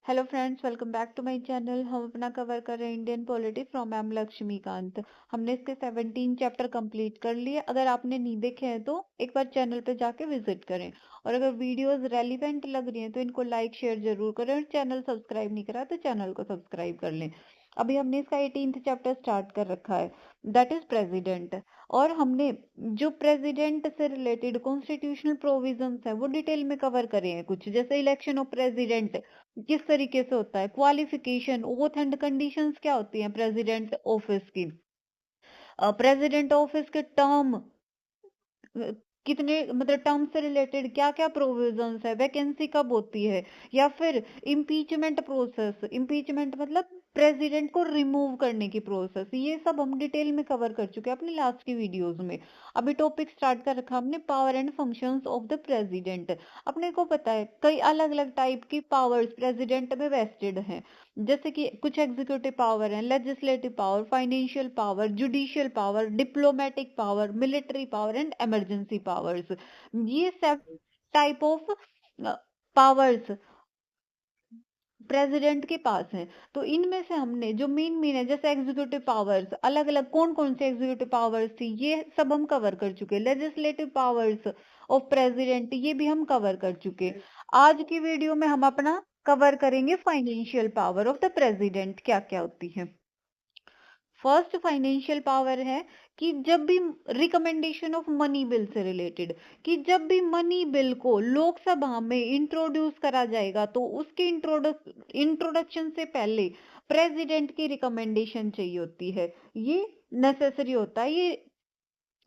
Hello friends, welcome back to my channel. हम अपना cover कर रहे हैं Indian polity from M Laxmikanth. हमने इसके 17 चैप्टर कंप्लीट कर लिए। अगर आपने नहीं देखे हैं तो एक बार चैनल पे जाके विजिट करें, और अगर वीडियोस रेलिवेंट लग रही हैं तो इनको लाइक शेयर जरूर करें, और चैनल सब्सक्राइब नहीं करा तो चैनल को सब्सक्राइब कर लें। अभी हमने इसका 18th चैप्टर स्टार्ट कर रखा है, दैट इज प्रेसिडेंट। और हमने जो प्रेसिडेंट से रिलेटेड कॉन्स्टिट्यूशनल प्रोविजंस है वो डिटेल में कवर करे हैं। कुछ जैसे इलेक्शन ऑफ प्रेसिडेंट किस तरीके से होता है, क्वालिफिकेशन, ओथ एंड कंडीशंस क्या होती हैं प्रेसिडेंट ऑफिस की, प्रेसिडेंट ऑफिस के टर्म कितने, मतलब टर्म से रिलेटेड क्या क्या प्रोविजंस है, वैकेंसी कब होती है, या फिर इम्पीचमेंट प्रोसेस। इम्पीचमेंट मतलब प्रेसिडेंट को रिमूव करने की प्रोसेस। ये सब हम डिटेल में कवर कर चुके हैं अपने लास्ट की वीडियोस में। अभी टॉपिक स्टार्ट कर रखा हमने power and functions of the president. अपने को पता है कई अलग अलग टाइप की पावर्स प्रेसिडेंट में वेस्टेड हैं, जैसे कि कुछ एग्जीक्यूटिव पावर है, legislative power, financial power, judicial power, diplomatic power, military power and emergency powers. ये सब टाइप ऑफ पावर्स प्रेसिडेंट के पास हैं। तो इनमें से हमने जो मेन मेन है, जैसे एग्जीक्यूटिव पावर्स, अलग अलग कौन कौन से एग्जीक्यूटिव पावर्स थी ये सब हम कवर कर चुके। लेजिस्लेटिव पावर्स ऑफ प्रेसिडेंट ये भी हम कवर कर चुके। आज की वीडियो में हम अपना कवर करेंगे financial power of the president क्या क्या होती है। फर्स्ट फाइनेंशियल पावर है कि जब भी रिकमेंडेशन ऑफ मनी बिल से रिलेटेड, कि जब भी मनी बिल को लोकसभा में इंट्रोड्यूस करा जाएगा तो उसके इंट्रोडक्शन से पहले प्रेसिडेंट की रिकमेंडेशन चाहिए होती है। ये नेसेसरी होता है, ये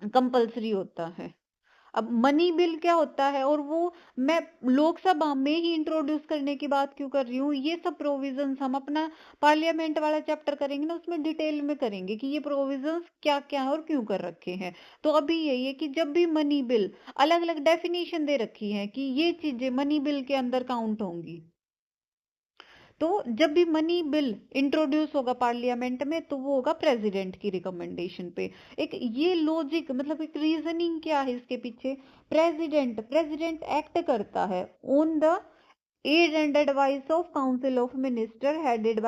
कंपल्सरी होता है। अब मनी बिल क्या होता है, और वो मैं लोकसभा में ही इंट्रोड्यूस करने की बात क्यों कर रही हूँ, ये सब प्रोविजंस हम अपना पार्लियामेंट वाला चैप्टर करेंगे ना, उसमें डिटेल में करेंगे कि ये प्रोविजंस क्या क्या है और क्यों कर रखे हैं। तो अभी यही है कि जब भी मनी बिल, अलग अलग डेफिनेशन दे रखी है कि ये चीजें मनी बिल के अंदर काउंट होंगी। तो जब भी मनी बिल इंट्रोड्यूस होगा पार्लियामेंट में तो वो होगा प्रेसिडेंट की रिकमेंडेशन पे। एक ये लॉजिक, मतलब एक रीजनिंग क्या है इसके पीछे। प्रेसिडेंट एक्ट करता है on the aid and advice of council of minister headed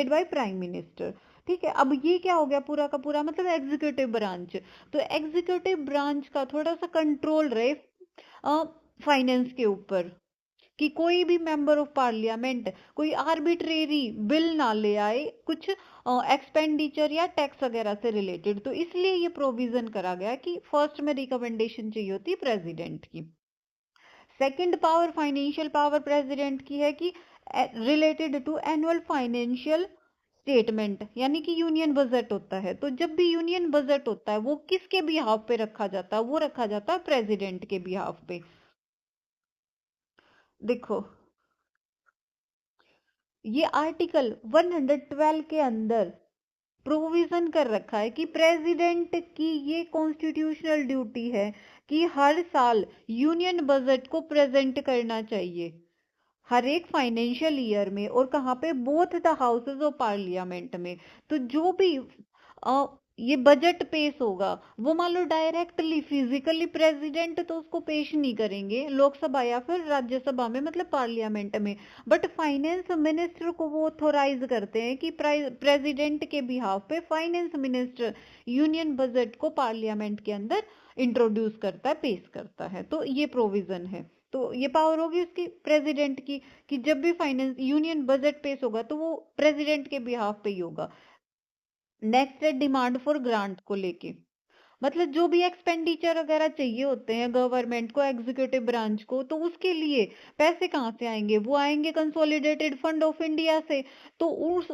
by prime minister. ठीक है, अब ये क्या हो गया पूरा का पूरा, मतलब एग्जीक्यूटिव ब्रांच। तो एग्जीक्यूटिव ब्रांच का थोड़ा सा कंट्रोल रहे फाइनेंस के ऊपर, कि कोई भी मेंबर ऑफ पार्लियामेंट कोई आर्बिट्रेरी बिल ना ले आए कुछ एक्सपेंडिचर या टैक्स वगैरह से रिलेटेड। तो इसलिए ये प्रोविजन करा गया कि फर्स्ट में रिकमेंडेशन चाहिए होती है प्रेसिडेंट की। Second power, financial power president की है कि related to annual financial statement, यानी कि यूनियन बजट होता है। तो जब भी यूनियन बजट होता है वो किसके बिहाफ पे रखा जाता है, वो रखा जाता है प्रेसिडेंट के बिहाफ पे। देखो, ये आर्टिकल 112 के अंदर प्रोविजन कर रखा है कि प्रेसिडेंट की ये कॉन्स्टिट्यूशनल ड्यूटी है कि हर साल यूनियन बजट को प्रेजेंट करना चाहिए, हर एक फाइनेंशियल ईयर में। और कहाँ पे, both the houses of parliament में। तो जो भी ये बजट पेश होगा वो मान लो डायरेक्टली फिजिकली प्रेसिडेंट तो उसको पेश नहीं करेंगे लोकसभा या फिर राज्यसभा में, मतलब पार्लियामेंट में, बट फाइनेंस मिनिस्टर को वो ऑथोराइज करते हैं कि प्रेसिडेंट के बिहाफ पे फाइनेंस मिनिस्टर यूनियन बजट को पार्लियामेंट के अंदर इंट्रोड्यूस करता है, पेश करता है। तो ये प्रोविजन है। तो ये पावर होगी उसकी प्रेसिडेंट की, कि जब भी फाइनेंस यूनियन बजट पेश होगा तो वो प्रेसिडेंट के बिहाफ पे ही होगा। नेक्स्ट है डिमांड फॉर ग्रांट को लेके, मतलब जो भी एक्सपेंडिचर वगैरह चाहिए होते हैं गवर्नमेंट को, एग्जीक्यूटिव ब्रांच को, तो उसके लिए पैसे कहाँ से आएंगे, वो आएंगे कंसोलिडेटेड फंड ऑफ इंडिया से। तो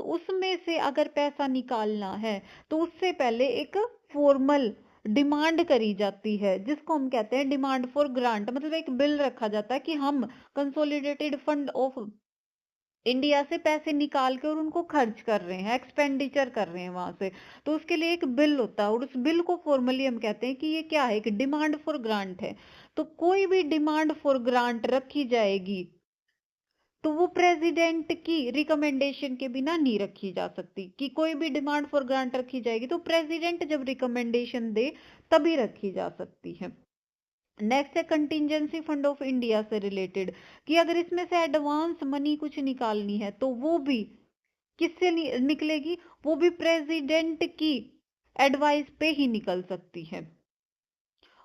उसमें से अगर पैसा निकालना है तो उससे पहले एक फॉर्मल डिमांड करी जाती है जिसको हम कहते हैं डिमांड फॉर ग्रांट। मतलब एक बिल रखा जाता है कि हम कंसोलिडेटेड फंड ऑफ इंडिया से पैसे निकाल के और उनको खर्च कर रहे हैं, एक्सपेंडिचर कर रहे हैं वहां से। तो उसके लिए एक बिल होता है और उस बिल को फॉर्मली हम कहते हैं कि ये क्या है, कि डिमांड फॉर ग्रांट है। तो कोई भी डिमांड फॉर ग्रांट रखी जाएगी तो वो प्रेसिडेंट की रिकमेंडेशन के बिना नहीं रखी जा सकती। कि कोई भी डिमांड फॉर ग्रांट रखी जाएगी तो प्रेसिडेंट जब रिकमेंडेशन दे तभी रखी जा सकती है। नेक्स्ट है कंटिजेंसी फंड ऑफ इंडिया से रिलेटेड, कि अगर इसमें से एडवांस मनी कुछ निकालनी है तो वो भी किससे निकलेगी, वो भी प्रेसिडेंट की एडवाइस पे ही निकल सकती है।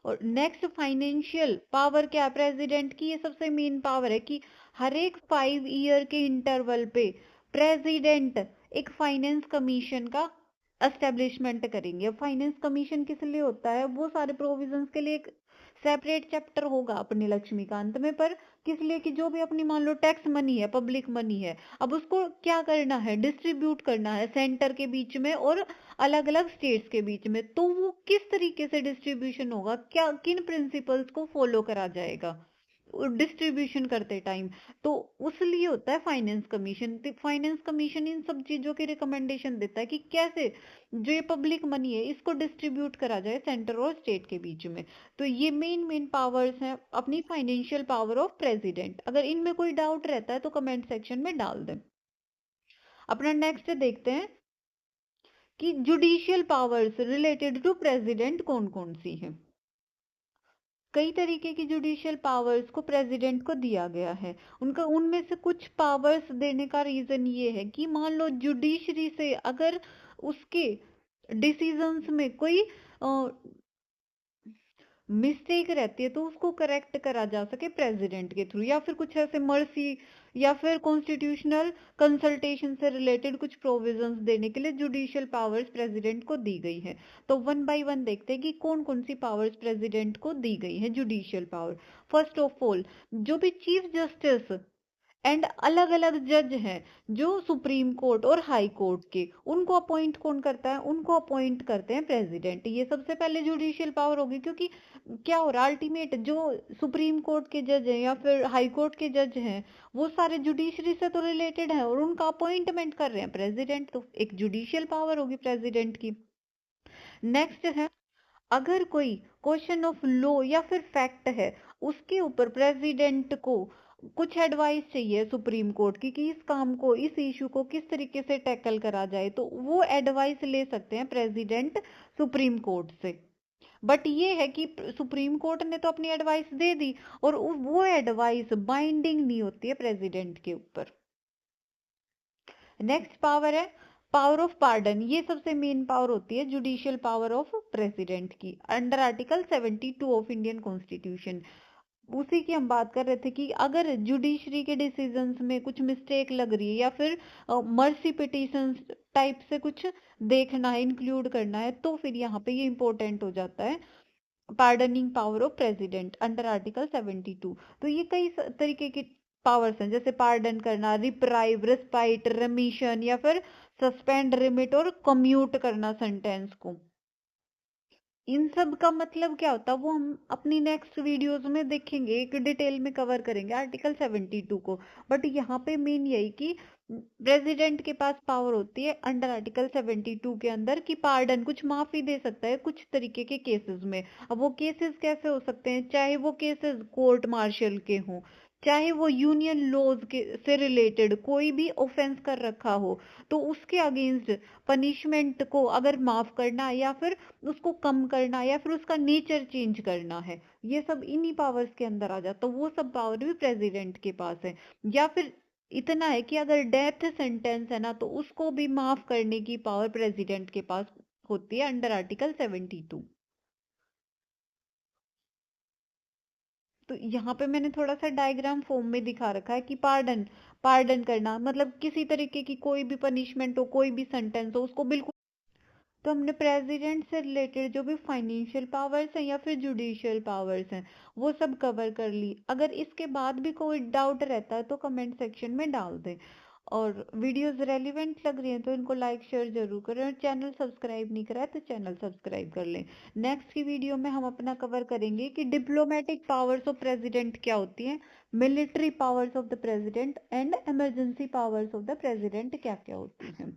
और नेक्स्ट फाइनेंशियल पावर क्या है प्रेसिडेंट की, ये सबसे मेन पावर है कि हर एक 5 ईयर के इंटरवल पे प्रेसिडेंट एक फाइनेंस कमीशन का एस्टेब्लिशमेंट करेंगे। अब फाइनेंस कमीशन किस लिए होता है, वो सारे प्रोविजंस के लिए एक सेपरेट चैप्टर होगा अपने लक्ष्मीकांत में, पर किस लिए कि जो भी अपनी मान लो टैक्स मनी है, पब्लिक मनी है, अब उसको क्या करना है, डिस्ट्रीब्यूट करना है सेंटर के बीच में और अलग अलग स्टेट्स के बीच में। तो वो किस तरीके से डिस्ट्रीब्यूशन होगा, क्या किन प्रिंसिपल्स को फॉलो करा जाएगा डिस्ट्रीब्यूशन करते टाइम, तो उस लिए होता है फाइनेंस कमीशन। फाइनेंस कमीशन इन सब चीजों की रिकमेंडेशन देता है कि कैसे जो ये पब्लिक मनी है इसको डिस्ट्रीब्यूट करा जाए सेंटर और स्टेट के बीच में। तो ये मेन मेन पावर्स हैं अपनी फाइनेंशियल पावर ऑफ प्रेसिडेंट। अगर इनमें कोई डाउट रहता है तो कमेंट सेक्शन में डाल दें। अपना नेक्स्ट देखते हैं कि judicial powers related to president कौन कौन सी हैं। कई तरीके की जुडिशियल पावर्स को प्रेसिडेंट को दिया गया है। उनका उनमें से कुछ पावर्स देने का रीजन ये है कि मान लो जुडिशरी से अगर उसके डिसीजंस में कोई मिस्टेक रहती है तो उसको करेक्ट करा जा सके प्रेसिडेंट के थ्रू, या फिर कुछ ऐसे मर्सी या फिर कॉन्स्टिट्यूशनल कंसल्टेशन से रिलेटेड कुछ प्रोविजंस देने के लिए जुडिशियल पावर्स प्रेसिडेंट को दी गई है। तो वन बाय वन देखते हैं कि कौन कौन सी पावर्स प्रेसिडेंट को दी गई है judicial power. First of all, जो भी चीफ जस्टिस एंड अलग अलग जज हैं जो सुप्रीम कोर्ट और हाई कोर्ट के, उनको अपॉइंट कौन करता है, उनको अपॉइंट करते हैं प्रेसिडेंट। ये सबसे पहले जुडिशियल पावर होगी, क्योंकि क्या हो रहा है अल्टीमेट जो सुप्रीम कोर्ट के जज हैं या फिर हाई कोर्ट के जज हैं वो सारे जुडिशरी से तो रिलेटेड हैं और उनका अपॉइंटमेंट कर रहे हैं प्रेसिडेंट, तो एक जुडिशियल पावर होगी प्रेसिडेंट की। नेक्स्ट है, अगर कोई क्वेश्चन ऑफ लॉ या फिर फैक्ट है उसके ऊपर प्रेसिडेंट को कुछ एडवाइस चाहिए सुप्रीम कोर्ट की कि इस काम को, इस इशू को किस तरीके से टैकल करा जाए, तो वो एडवाइस ले सकते हैं प्रेसिडेंट सुप्रीम कोर्ट से। बट ये है कि सुप्रीम कोर्ट ने तो अपनी एडवाइस दे दी और वो एडवाइस बाइंडिंग नहीं होती है प्रेसिडेंट के ऊपर। नेक्स्ट पावर है पावर ऑफ पार्डन। ये सबसे मेन पावर होती है जुडिशियल पावर ऑफ प्रेसिडेंट की under article 72 of Indian constitution. उसी की हम बात कर रहे थे कि अगर जुडिशरी के डिसीजंस में कुछ मिस्टेक लग रही है या फिर मर्सी पिटिशन टाइप से कुछ देखना है, इंक्लूड करना है, तो फिर यहाँ पे ये इंपॉर्टेंट हो जाता है pardoning power of president under article 72। तो ये कई तरीके की पावर्स हैं, जैसे पार्डन करना, रिप्राइव, रिस्पाइट, रेमिशन या फिर सस्पेंड, रिमिट और कम्यूट करना सेंटेंस को। इन सब का मतलब क्या होता है वो हम अपनी नेक्स्ट वीडियोस में देखेंगे, एक डिटेल में कवर करेंगे आर्टिकल 72 को। बट यहाँ पे मेन यही कि प्रेसिडेंट के पास पावर होती है अंडर आर्टिकल 72 के अंदर कि पार्डन, कुछ माफी दे सकता है कुछ तरीके के केसेस में। अब वो केसेस कैसे हो सकते हैं, चाहे वो केसेस कोर्ट मार्शल के हों, चाहे वो यूनियन लॉज के से रिलेटेड कोई भी ऑफेंस कर रखा हो तो उसके अगेंस्ट पनिशमेंट को अगर माफ करना या फिर उसको कम करना या फिर उसका नेचर चेंज करना है, ये सब इन्हीं पावर्स के अंदर आ जाता। तो वो सब पावर भी प्रेसिडेंट के पास है। या फिर इतना है कि अगर डेथ सेंटेंस है ना तो उसको भी माफ करने की पावर प्रेसिडेंट के पास होती है अंडर आर्टिकल 72। तो यहाँ पे मैंने थोड़ा सा डायग्राम फॉर्म में दिखा रखा है कि पार्डन, पार्डन करना मतलब किसी तरीके की कोई भी पनिशमेंट हो, कोई भी सेंटेंस हो, उसको बिल्कुल। तो हमने प्रेसिडेंट से रिलेटेड जो भी फाइनेंशियल पावर्स हैं या फिर जुडिशियल पावर्स हैं वो सब कवर कर ली। अगर इसके बाद भी कोई डाउट रहता है तो कमेंट सेक्शन में डाल दें। और वीडियोस रेलिवेंट लग रही हैं तो इनको लाइक शेयर जरूर करें, और चैनल सब्सक्राइब नहीं करा है तो चैनल सब्सक्राइब कर लें। नेक्स्ट की वीडियो में हम अपना कवर करेंगे कि डिप्लोमेटिक पावर्स ऑफ प्रेसिडेंट क्या होती हैं, military powers of the president and emergency powers of the president क्या क्या होती हैं।